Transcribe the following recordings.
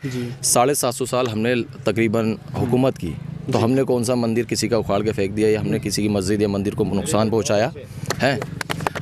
जी 750 साल हमने तकरीबन हुकूमत की, तो हमने कौन सा मंदिर किसी का उखाड़ के फेंक दिया या हमने किसी की मस्जिद या मंदिर को नुकसान पहुंचाया है?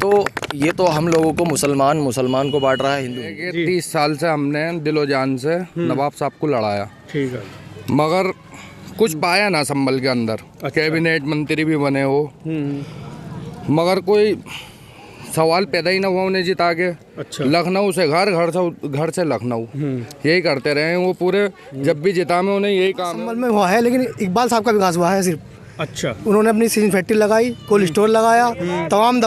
तो ये तो हम लोगों को मुसलमान को बांट रहा है हिंदू। 30 साल से हमने दिलो जान से नवाब साहब को लड़ाया, ठीक है। मगर कुछ पाया ना संभल के अंदर। कैबिनेट मंत्री भी बने हो, मगर कोई सवाल पैदा ही ना हुआ उन्हें जिता के। अच्छा। लखनऊ से घर से लखनऊ यही करते रहे वो पूरे। जब भी जिता में उन्हें यही काम संभल में हुआ है, लेकिन इकबाल साहब का विकास हुआ है सिर्फ। अच्छा। उन्होंने अपनी सीजन फैक्ट्री लगाई, कोल्ड स्टोर लगाया, तमाम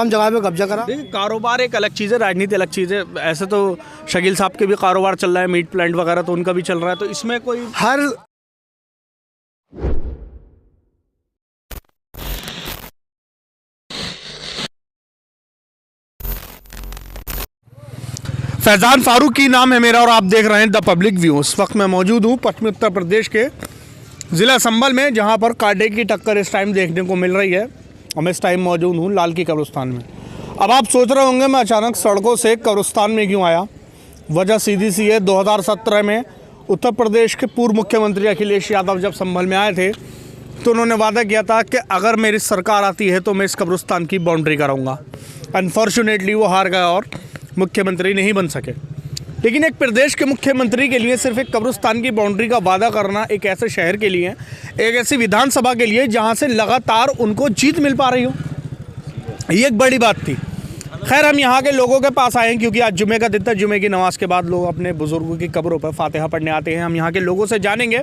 जगह पे कब्जा करा। देखिए, कारोबार एक अलग चीज़ है, राजनीति अलग चीज़ है। ऐसे तो शकील साहब के भी कारोबार चल रहा है, मीट प्लांट वगैरह तो उनका भी चल रहा है, तो इसमें कोई हर फैज़ान फारूकी नाम है मेरा और आप देख रहे हैं द पब्लिक व्यू। इस वक्त मैं मौजूद हूँ पश्चिमी उत्तर प्रदेश के ज़िला संभल में, जहाँ पर कांटे की टक्कर इस टाइम देखने को मिल रही है। और मैं इस टाइम मौजूद हूँ लाल की कब्रिस्तान में। अब आप सोच रहे होंगे मैं अचानक सड़कों से कब्रिस्तान में क्यों आया। वजह सीधी सी है, 2017 में उत्तर प्रदेश के पूर्व मुख्यमंत्री अखिलेश यादव जब संभल में आए थे तो उन्होंने वादा किया था कि अगर मेरी सरकार आती है तो मैं इस कब्रिस्तान की बाउंड्री कराऊँगा। अनफॉर्चुनेटली वो हार गया और मुख्यमंत्री नहीं बन सके। लेकिन एक प्रदेश के मुख्यमंत्री के लिए सिर्फ एक कब्रिस्तान की बाउंड्री का वादा करना, एक ऐसे शहर के लिए, एक ऐसी विधानसभा के लिए जहां से लगातार उनको जीत मिल पा रही हो, ये एक बड़ी बात थी। खैर, हम यहाँ के लोगों के पास आए हैं क्योंकि आज जुमे का दिन था। जुमे की नमाज के बाद लोग अपने बुजुर्गों की कब्रों पर फातिहा पढ़ने आते हैं। हम यहाँ के लोगों से जानेंगे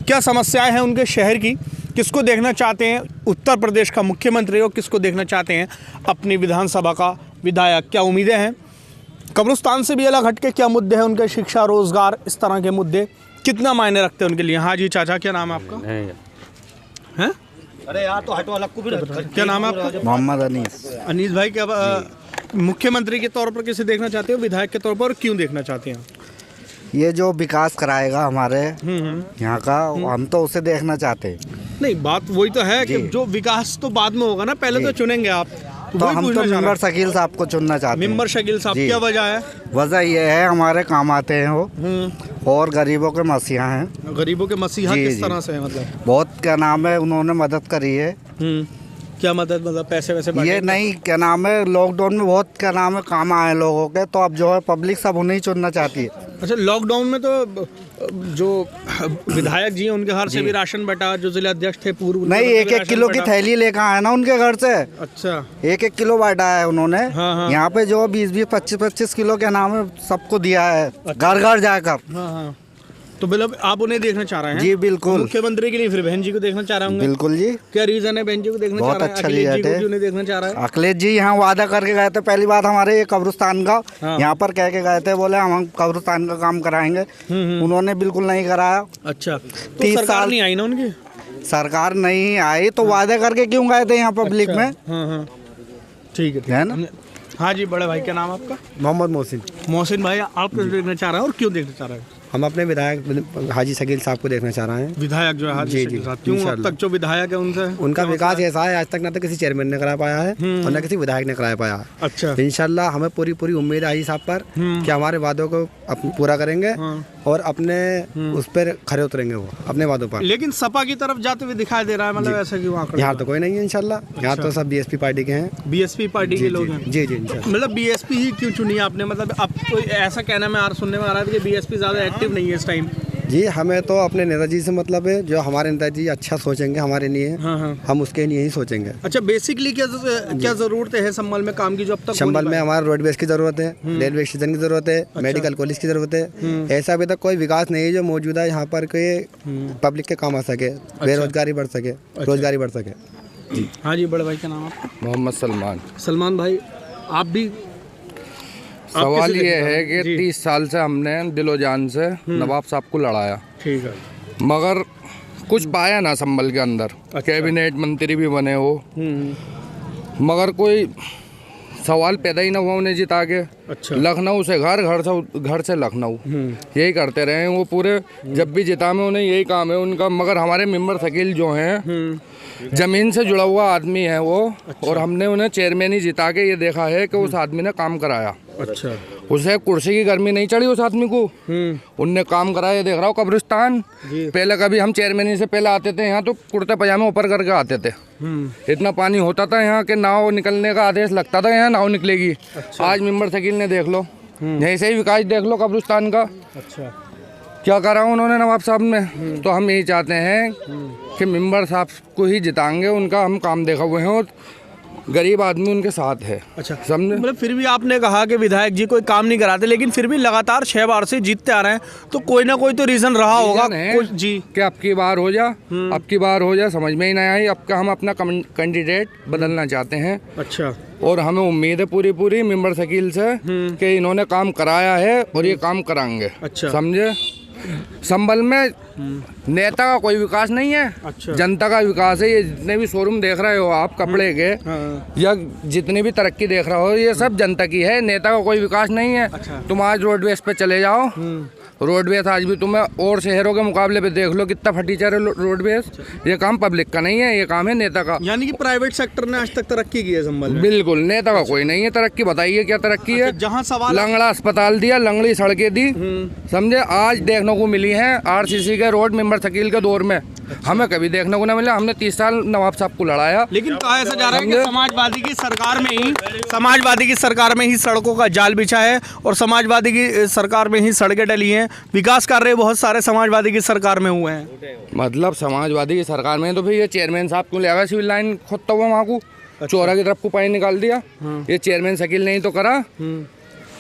क्या समस्याएँ हैं उनके शहर की, किसको देखना चाहते हैं उत्तर प्रदेश का मुख्यमंत्री और किसको देखना चाहते हैं अपनी विधानसभा का विधायक, क्या उम्मीदें हैं। कब्रिस्तान से भी अलग हटके क्या मुद्दे हैं उनके, शिक्षा, रोजगार, इस तरह के मुद्दे कितना मायने रखते हैं उनके लिए। हाँ जी चाचा, क्या नाम है आपका? हैं? अरे यार तो हटो, अलग को भी क्या नाम है आपका? मोहम्मद अनीस। अनीस भाई, क्या मुख्यमंत्री के तौर पर किसे देखना चाहते हो, विधायक के तौर पर, और क्यों देखना चाहते हैं? ये जो विकास कराएगा हमारे यहाँ का, हम तो उसे देखना चाहते हैं। नहीं, बात वही तो है कि जो विकास तो बाद में होगा ना, पहले तो चुनेंगे आप। तो हम तो मेंबर शकील साहब को चुनना चाहते हैं। मेंबर शकील साहब, क्या वजह है? वजह ये है हमारे काम आते हैं वो, और गरीबों के मसीहा हैं। गरीबों के मसीहा किस तरह से है? मतलब बहुत क्या नाम है, उन्होंने मदद करी है। क्या मदद? मतलब पैसे वैसे ये नहीं, क्या नाम है, लॉकडाउन में बहुत क्या नाम है काम आए लोगों के, तो अब जो है पब्लिक सब उन्हें चुनना चाहती है। अच्छा, लॉकडाउन में तो जो विधायक जी हैं उनके घर से भी राशन बटा, जो जिला अध्यक्ष थे पूर्व, नहीं, 1-1 किलो की थैली लेकर आए ना उनके घर से। अच्छा, 1-1 किलो बांटा है उन्होंने। हाँ। यहाँ पे जो 20-20, 25-25 किलो के नाम है सबको दिया है, घर घर जाकर। हाँ। तो मतलब आप उन्हें देखना चाह रहे हैं? जी बिल्कुल। मुख्यमंत्री के लिए फिर बहन जी को देखना चाह रहे होंगे? बिल्कुल जी। क्या रीजन है बहन जी को देखना चाह रहे हैं? बहुत अच्छा अखिलेश जी रीजन है। को क्यों नहीं देखना चाह रहा है? अखिलेश जी यहाँ वादा करके गए थे पहली बात हमारे ये कब्रिस्तान का, यहाँ पर कह के गए थे, बोले हम कब्रिस्तान का काम कराएंगे। उन्होंने बिल्कुल नहीं कराया। अच्छा, तो सरकार नहीं आई ना उनकी? सरकार नहीं आई तो वादे करके क्यों गए थे यहाँ पब्लिक में? हाँ, ठीक है ना। हाँ जी, बड़े भाई, क्या नाम है आपका? मोहम्मद मोहसिन। मोहसिन भाई, आप किसे देखना चाह रहे हैं और क्यों देखना चाह रहे हैं? हम अपने विधायक हाजी शकील साहब को देखना चाह रहे हैं। विधायक जो है हाजी शकील साहब, क्यों अब तक जो विधायक है उनसे उनका विकास ऐसा है, आज तक ना तो किसी चेयरमैन ने करा पाया है और न किसी विधायक ने करा पाया है। अच्छा, इंशाल्लाह हमें पूरी उम्मीद है हाजी साहब पर कि हमारे वादों को पूरा करेंगे और अपने उस पर खरे उतरेंगे वो अपने वादों पर। लेकिन सपा की तरफ जाते हुए दिखाई दे रहा है, मतलब ऐसा क्यों आंकड़ा? यहाँ तो कोई नहीं है इंशाल्लाह, यहाँ तो सब बीएसपी पार्टी के हैं। बीएसपी पार्टी के लोग हैं? जी इंशाल्लाह। मतलब बीएसपी ही क्यों चुनी आपने? मतलब अब कोई ऐसा कहना में सुनने में आ रहा था कि बीएसपी ज्यादा एक्टिव नहीं है इस टाइम। जी, हमें तो अपने नेताजी से मतलब है, जो हमारे नेताजी अच्छा सोचेंगे हमारे लिए, हम उसके लिए ही सोचेंगे। अच्छा, बेसिकली क्या जरूरत है संभल में काम की जो अब तक? संभल में हमारा रोडवेज की जरूरत है, रेलवे स्टेशन की जरूरत है, मेडिकल कॉलेज की जरूरत है। ऐसा अभी तक कोई विकास नहीं है जो मौजूदा यहाँ पर कोई पब्लिक के काम आ सके, बेरोजगारी बढ़ सके, रोजगारी बढ़ सके। हाँ जी, बड़े भाई, क्या नाम आपका? मोहम्मद सलमान। सलमान भाई, आप भी सवाल ये है कि 30 साल से हमने दिलो जान से नवाब साहब को लड़ाया, ठीक है, मगर कुछ पाया ना संभल के अंदर। कैबिनेट मंत्री भी बने हो, मगर कोई सवाल पैदा ही ना हुआ उन्हें जिता के। अच्छा। लखनऊ से घर से लखनऊ यही करते रहे वो पूरे। जब भी जिता में उन्हें यही काम है उनका। मगर हमारे मेंबर शकील जो हैं, जमीन से जुड़ा हुआ आदमी है वो। अच्छा। और हमने उन्हें चेयरमैन ही जिता के ये देखा है कि उस आदमी ने काम कराया। अच्छा। उसे कुर्सी की गर्मी नहीं चढ़ी उस आदमी को। उनने काम करा, ये देख रहा हूँ कब्रिस्तान। पहले कभी हम चेयरमैन से पहले आते थे यहाँ तो कुर्ते पजामे ऊपर करके आते थे। इतना पानी होता था यहाँ के नाव निकलने का आदेश लगता था, यहाँ नाव निकलेगी। आज मेंबर शकील ने देख लो, यहीं से ही विकास देख लो कब्रिस्तान का। अच्छा, क्या करा उन्होंने नवाब साहब ने। तो हम यही चाहते हैं कि मेंबर साहब को ही जिताएंगे, उनका हम काम देखा हुए हैं और गरीब आदमी उनके साथ है। अच्छा, समझे। मतलब फिर भी आपने कहा कि विधायक जी कोई काम नहीं कराते, लेकिन फिर भी लगातार 6 बार से जीतते आ रहे हैं, तो कोई ना कोई तो रीजन रहा होगा जी। कि अब की बार हो जा, अब की बार हो जा, समझ में ही नहीं आई। अब का हम अपना कैंडिडेट बदलना चाहते हैं। अच्छा, और हमें उम्मीद है पूरी मेंबर शकील से कि इन्होंने काम कराया है और ये काम कराएंगे। अच्छा। समझे। संभल में नेता का कोई विकास नहीं है। अच्छा। जनता का विकास है। ये जितने भी शोरूम देख रहे हो आप कपड़े के, या जितनी भी तरक्की देख रहे हो, ये सब जनता की है, नेता का कोई विकास नहीं है। अच्छा। तुम आज रोडवेज पे चले जाओ, रोडवेज आज भी तुम्हें और शहरों के मुकाबले पे देख लो कितना फटीचर है रोडवेज। ये काम पब्लिक का नहीं है, ये काम है नेता का। यानी कि प्राइवेट सेक्टर ने आज तक तरक्की की है संभल में? बिल्कुल, नेता का कोई नहीं है तरक्की। बताइए क्या तरक्की है। जहाँ सवाल लंगड़ा अस्पताल दिया, लंगड़ी सड़कें दी, समझे। आज देखने को मिली है आरसीसी के रोड मेंबर शकील के दौर में। हमें कभी देखने को ना मिला। हमने 30 साल नवाब साहब को लड़ाया। लेकिन कहा ऐसा जा रहा है कि समाजवादी की सरकार में ही सड़कों का जाल बिछा है और समाजवादी की सरकार में ही सड़कें डली हैं। विकास कार्य बहुत सारे समाजवादी की सरकार में हुए हैं। मतलब समाजवादी की सरकार में तो फिर ये चेयरमैन साहब क्यों ले आया सिविल लाइन खोदता हुआ वहाँ को। चौरा की तरफ को पानी निकाल दिया। ये चेयरमैन शकील नहीं तो करा।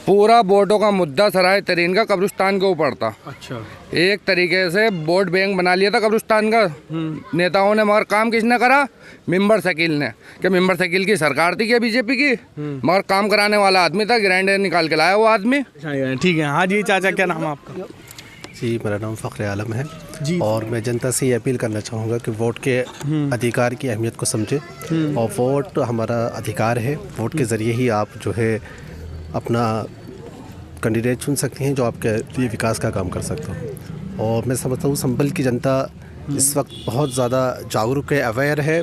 पूरा बोर्डों का मुद्दा सराय तरीन का कब्रिस्तान के ऊपर था। अच्छा, एक तरीके से वोट बैंक बना लिया था कब्रिस्तान का नेताओं ने, मगर काम किसने करा? मेंबर शकील ने। क्या मेंबर शकील की सरकार थी क्या बीजेपी की? मगर काम कराने वाला आदमी था, ग्राइंडर निकाल के लाया वो आदमी। ठीक है। हाँ जी चाचा, क्या नाम है आपका? जी, मेरा नाम फ़ख्र आलम है जी। और मैं जनता से ये अपील करना चाहूँगा कि वोट के अधिकार की अहमियत को समझें और वोट हमारा अधिकार है। वोट के ज़रिए ही आप जो है अपना कैंडिडेट चुन सकते हैं जो आपके लिए विकास का काम कर सकता हो। और मैं समझता हूँ संभल की जनता इस वक्त बहुत ज़्यादा जागरूक है, अवेयर है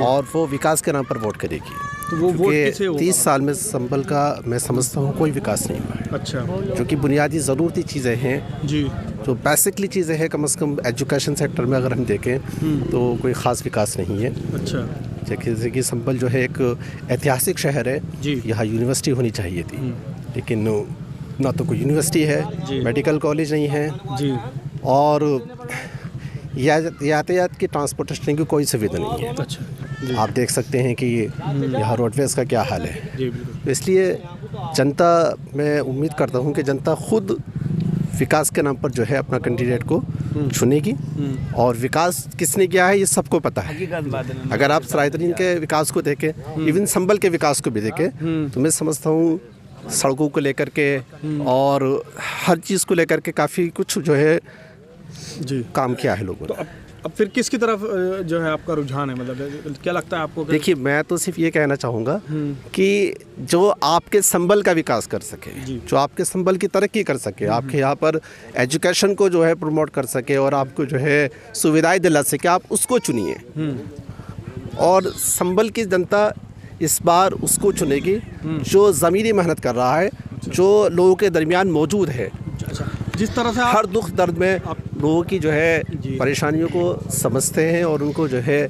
और वो विकास के नाम पर वोट करेगी। तो वो वोट किसे होगा? 30 साल में संभल का मैं समझता हूँ कोई विकास नहीं हुआ है। अच्छा, जो कि बुनियादी ज़रूरती चीज़ें हैं, जी, जो बेसिकली चीज़ें हैं, कम से कम एजुकेशन सेक्टर में अगर हम देखें तो कोई ख़ास विकास नहीं है। अच्छा, जैसे कि संभल जो है एक ऐतिहासिक शहर है, जी। यहाँ यूनिवर्सिटी होनी चाहिए थी, लेकिन ना तो कोई यूनिवर्सिटी है, मेडिकल कॉलेज नहीं है जी, और यातायात की ट्रांसपोर्टेशन की कोई सुविधा नहीं है। अच्छा, आप देख सकते हैं कि यहाँ रोडवेज़ का क्या हाल है। जी, बिल्कुल। तो इसलिए जनता, मैं उम्मीद करता हूँ कि जनता खुद विकास के नाम पर जो है अपना कैंडिडेट को चुनेगी। और विकास किसने किया है ये सबको पता है। अगर आप सरायतरीन के विकास को देखें, इवन संभल के विकास को भी देखें, तो मैं समझता हूँ सड़कों को लेकर के और हर चीज़ को लेकर के काफ़ी कुछ जो है जी काम किया है लोगों ने। अब फिर किसकी तरफ जो है आपका रुझान है? मतलब क्या लगता है आपको? देखिए, मैं तो सिर्फ ये कहना चाहूँगा कि जो आपके संभल का विकास कर सके, जो आपके संभल की तरक्की कर सके, आपके यहाँ पर एजुकेशन को जो है प्रमोट कर सके और आपको जो है सुविधाएं दिला सके, आप उसको चुनिए। और संभल की जनता इस बार उसको चुनेगी जो ज़मीनी मेहनत कर रहा है, जो लोगों के दरमियान मौजूद है। जिस तरह से हर दुख दर्द में लोगों की जो है परेशानियों को समझते हैं और उनको जो है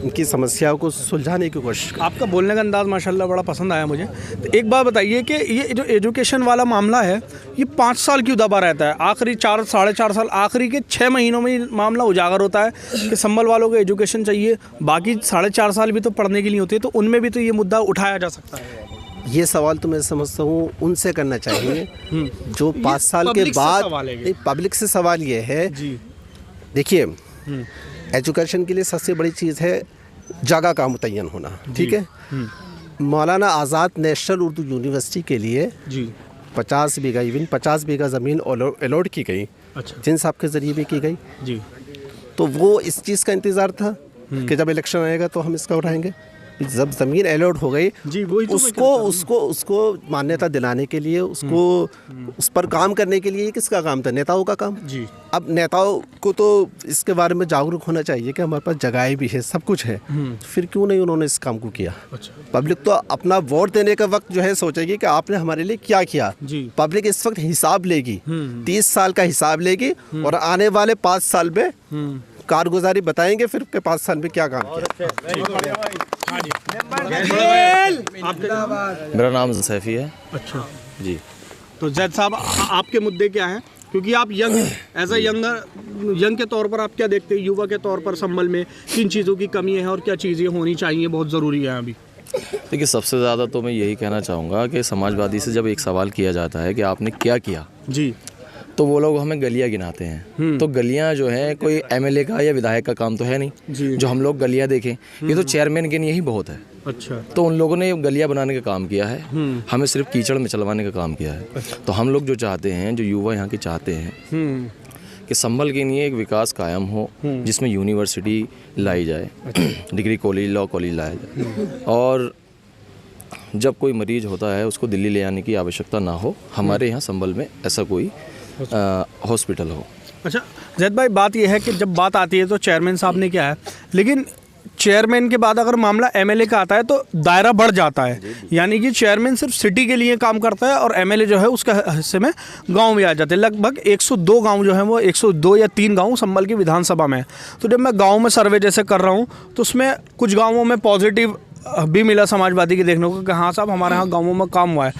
उनकी समस्याओं को सुलझाने की कोशिश करते हैं। आपका बोलने का अंदाज़ माशाल्लाह बड़ा पसंद आया मुझे। तो एक बात बताइए कि ये जो एजुकेशन वाला मामला है, ये 5 साल क्यों दबा रहता है? आखिरी 4 साढ़े 4 साल, आखिरी के 6 महीनों में मामला उजागर होता है कि संभल वालों को एजुकेशन चाहिए, बाकी 4.5 साल भी तो पढ़ने के लिए होते हैं, तो उनमें भी तो ये मुद्दा उठाया जा सकता है। ये सवाल तो मैं समझता हूँ उनसे करना चाहिए जो 5 साल के बाद। पब्लिक से सवाल ये है, देखिए एजुकेशन के लिए सबसे बड़ी चीज़ है जगह का मुतय्यन होना, ठीक है। मौलाना आज़ाद नेशनल उर्दू यूनिवर्सिटी के लिए 50 बीघा, इवन 50 बीघा ज़मीन अलॉट की गई। अच्छा, जिन साहब के ज़रिए भी की गई जी। तो वो इस चीज़ का इंतज़ार था कि जब इलेक्शन आएगा तो हम इसका उठाएंगे। जब ज़मीन अलॉट हो गई जी, वही तो मैं उसको कहता हूँ। उसको उसको मान्यता दिलाने के लिए, उसको उस पर काम करने के लिए ये किसका काम था? नेताओं का काम। जी। अब नेताओं को तो इसके बारे में जागरूक होना चाहिए कि हमारे पास जगहें भी है, सब कुछ है, फिर क्यों नहीं उन्होंने इस काम को किया? अच्छा। पब्लिक तो अपना वोट देने का वक्त जो है सोचेगी कि आपने हमारे लिए क्या किया। जी। पब्लिक इस वक्त हिसाब लेगी, 30 साल का हिसाब लेगी और आने वाले 5 साल में कारगुजारी बताएंगे फिर के 5 साल में क्या काम किया। मेरा नाम सैफ़ी है। अच्छा। जी। तो जैद साहब, आपके मुद्दे क्या हैं? क्योंकि आप यंग एज अ यंग के तौर पर आप क्या देखते हैं, युवा के तौर पर संभल में किन चीज़ों की कमी है और क्या चीज़ें होनी चाहिए, बहुत ज़रूरी है अभी? देखिए, सबसे ज़्यादा तो मैं यही कहना चाहूँगा कि समाजवादी से जब एक सवाल किया जाता है कि आपने क्या किया, जी। तो वो लोग हमें गलियाँ गिनाते हैं। तो गलियाँ जो है कोई एमएलए का या विधायक का काम तो है नहीं जी। जो हम लोग गलियाँ देखें। ये तो चेयरमैन के लिए ही बहुत है। अच्छा। तो उन लोगों ने गलियाँ बनाने का काम किया है, हमें सिर्फ कीचड़ में चलवाने का काम किया है। तो हम लोग जो चाहते हैं, जो युवा यहाँ के चाहते हैं कि संभल के लिए एक विकास कायम हो जिसमें यूनिवर्सिटी लाई जाए, डिग्री कॉलेज, लॉ कॉलेज लाया जाए, और जब कोई मरीज होता है उसको दिल्ली ले आने की आवश्यकता ना हो। हमारे यहाँ संभल में ऐसा कोई हॉस्पिटल हो। अच्छा जैद भाई, बात यह है कि जब बात आती है तो चेयरमैन साहब ने क्या है, लेकिन चेयरमैन के बाद अगर मामला एमएलए का आता है तो दायरा बढ़ जाता है। यानी कि चेयरमैन सिर्फ सिटी के लिए काम करता है और एमएलए जो है उसका हिस्से में गांव में आ जाते हैं। लगभग 102 गांव जो है वो 102 या 3 गांव संभल की विधानसभा में है। तो जब मैं गाँव में सर्वे जैसे कर रहा हूँ तो उसमें कुछ गाँवों में पॉजिटिव भी मिला समाजवादी के देखने को कि हाँ साहब हमारे यहाँ गाँवों में काम हुआ है।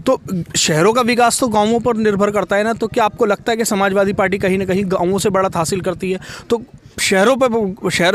तो शहरों का विकास तो गाँवों पर निर्भर करता है ना। तो क्या आपको लगता है कि समाजवादी पार्टी कहीं ना कहीं गाँवों से बढ़त हासिल करती है? तो शहरों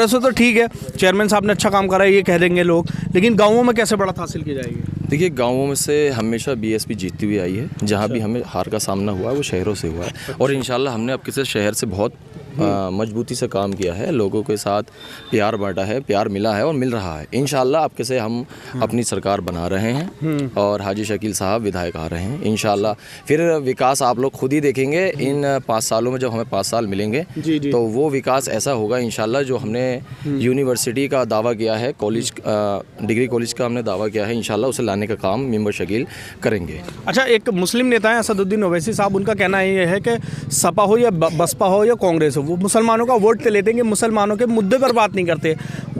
से तो ठीक है, चेयरमैन साहब ने अच्छा काम करा है ये कह देंगे लोग, लेकिन गाँवों में कैसे बढ़त हासिल की जाएगी? देखिए, गाँवों में से हमेशा बीएसपी जीतती हुई आई है। जहाँ भी हमें हार का सामना हुआ है वो शहरों से हुआ है, और इंशाल्लाह हमने अब किसी शहर से बहुत मजबूती से काम किया है, लोगों के साथ प्यार बांटा है, प्यार मिला है और मिल रहा है। इंशाल्लाह अब से हम अपनी सरकार बना रहे हैं और हाजी शकील साहब विधायक आ रहे हैं। इंशाल्लाह फिर विकास आप लोग खुद ही देखेंगे इन 5 सालों में। जब हमें 5 साल मिलेंगे तो वो विकास ऐसा होगा इंशाल्लाह जो हमने यूनिवर्सिटी का दावा किया है, कॉलेज डिग्री कॉलेज का हमने दावा किया है, इंशाल्लाह उसे लाने का काम मेंबर शकील करेंगे। अच्छा, एक मुस्लिम नेता है असदुद्दीन ओवैसी साहब, उनका कहना ये है कि सपा हो या बसपा हो या कांग्रेस हो, वो मुसलमानों का वोट तो लेते हैं, मुसलमानों के मुद्दे पर बात नहीं करते।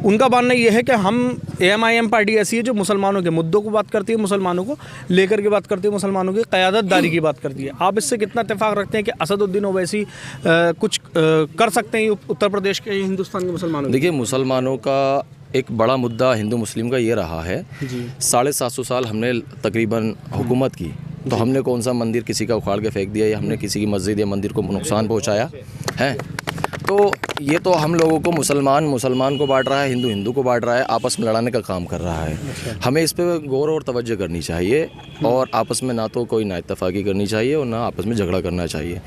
उनका मानना यह है कि हम एएमआईएम पार्टी ऐसी है जो मुसलमानों के मुद्दों को बात करती है, मुसलमानों को लेकर के बात करती है, मुसलमानों की क़यादतदारी की बात करती है। आप इससे कितना इत्तेफाक रखते हैं कि असदुद्दीन ओवैसी कुछ कर सकते हैं उत्तर प्रदेश के, हिंदुस्तान के मुसलमानों? देखिए, मुसलमानों का एक बड़ा मुद्दा हिंदू मुस्लिम का ये रहा है। 750 साल हमने तकरीबन हुकूमत की, तो हमने कौन सा मंदिर किसी का उखाड़ के फेंक दिया या हमने किसी की मस्जिद या मंदिर को नुकसान पहुंचाया है? तो ये तो हम लोगों को मुसलमान को बांट रहा है, हिंदू को बांट रहा है, आपस में लड़ाने का काम कर रहा है। हमें इस पे गौर और तवज्जो करनी चाहिए और आपस में ना तो कोई नाइत्तफाकी करनी चाहिए और ना आपस में झगड़ा करना चाहिए।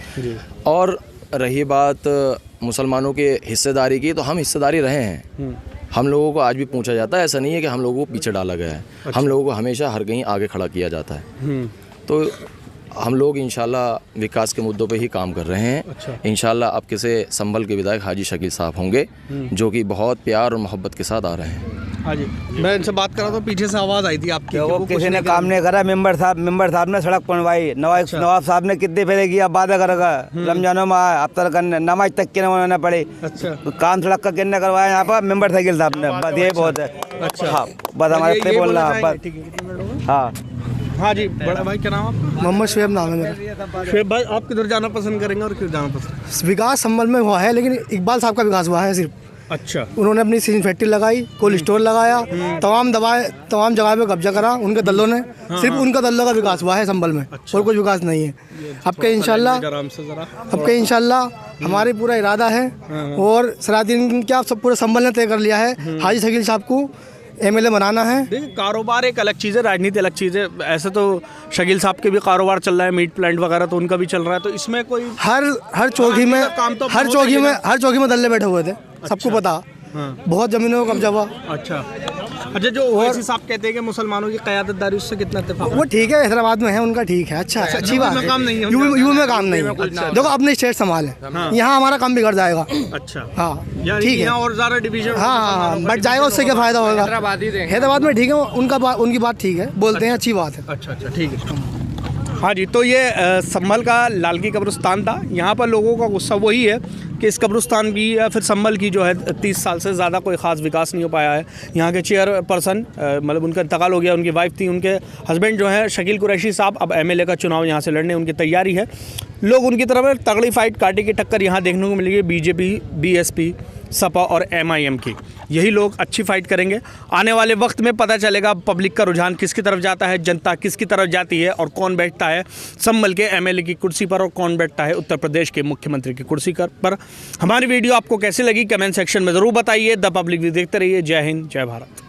और रही बात मुसलमानों के हिस्सेदारी की, तो हम हिस्सेदारी रहे हैं। हम लोगों को आज भी पूछा जाता है, ऐसा नहीं है कि हम लोगों को पीछे डाला गया है। हम लोगों को हमेशा हर कहीं आगे खड़ा किया जाता है। तो हम लोग इंशाल्लाह विकास के मुद्दों पे ही काम कर रहे हैं। इंशाल्लाह अब किसे संभल के विधायक हाजी शकील साहब होंगे जो कि बहुत प्यार और मोहब्बत के साथ आ रहे हैं। हाँ जी, मैं इनसे बात कर रहा था, पीछे से आवाज़ आई थी आपकी। वो किसी ने काम नहीं करा। मेंबर साहब ने सड़क बनवाई, नवाब साहब ने कितने फेरे किया, वादा करेगा रमजानों में अब तक नमाज तक की नमाना पड़े। अच्छा, काम सड़क का किन्ने करवाया यहाँ पर मेंबर शकील साहब ने, बस यही बहुत है। अच्छा, हाँ, बस हमारे से बोल रहा हाँ। हाँ जी, बड़ा भाई क्या नाम आपका? मोहम्मद शुएब नाम है मेरा। शुएब भाई, आप किधर जाना पसंद करेंगे और क्यों जाना पसंद? विकास संभल में हुआ है, लेकिन इकबाल साहब का विकास हुआ है सिर्फ। अच्छा, उन्होंने अपनी सीजन फैक्ट्री लगाई, कोल्ड स्टोर लगाया, तमाम जगह पे कब्जा करा उनके दलों ने। सिर्फ उनका दलों का विकास हुआ है संभल में, और कुछ विकास नहीं है। अब के इंशाल्लाह हमारे पूरा इरादा है और सलाहुद्दीन क्या सब पूरे संभल ने तय कर लिया है, हाजी शकील साहब को एमएलए बनाना है। देखिए, कारोबार एक अलग चीज़ है, राजनीति अलग चीज़ है। ऐसे तो शकील साहब के भी कारोबार चल रहा है, मीट प्लांट वगैरह तो उनका भी चल रहा है। तो इसमें कोई हर चौकी में दल्ले बैठे हुए थे, सबको पता। बहुत जमीनों का कब्जा हुआ। अच्छा, अच्छा, जो ओवैसी साहब कहते हैं कि मुसलमानों की क़यादतदारी, उससे कितना इत्तेफाक? वो ठीक है, हैदराबाद में है, उनका ठीक है, अच्छा है, अच्छी बात है। काम नहीं है, यूपी में काम नहीं है। देखो अपने स्टेट संभाले, यहाँ हमारा काम बिगड़ जाएगा। अच्छा, हाँ यानी ठीक है, यहाँ और ज़्यादा डिवीजन। हाँ बढ़ जाएगा, उससे क्या फ़ायदा होगा? हैदराबाद में ठीक है, उनकी बात ठीक है, बोलते हैं, अच्छी बात है। अच्छा, ठीक है। हाँ जी, तो ये संभल का लाल की कब्रिस्तान था। यहाँ पर लोगों का गुस्सा वही है कि इस कब्रिस्तान की या फिर संभल की जो है 30 साल से ज़्यादा कोई ख़ास विकास नहीं हो पाया है। यहाँ के चेयरपर्सन मतलब उनका इंतकाल हो गया, उनकी वाइफ थी, उनके हस्बैंड जो है शकील कुरैशी साहब अब एमएलए का चुनाव यहाँ से लड़ने उनकी तैयारी है। लोग उनकी तरफ तगड़ी फाइट, कांटे की टक्कर यहाँ देखने को मिलेगी बीजेपी, बीएसपी, सपा और एमआईएम की। यही लोग अच्छी फाइट करेंगे। आने वाले वक्त में पता चलेगा पब्लिक का रुझान किसकी तरफ जाता है, जनता किसकी तरफ जाती है और कौन बैठता है संभल के एमएलए की कुर्सी पर और कौन बैठता है उत्तर प्रदेश के मुख्यमंत्री की कुर्सी पर। हमारी वीडियो आपको कैसी लगी कमेंट सेक्शन में ज़रूर बताइए। द पब्लिक व्यू देखते रहिए। जय हिंद, जय भारत।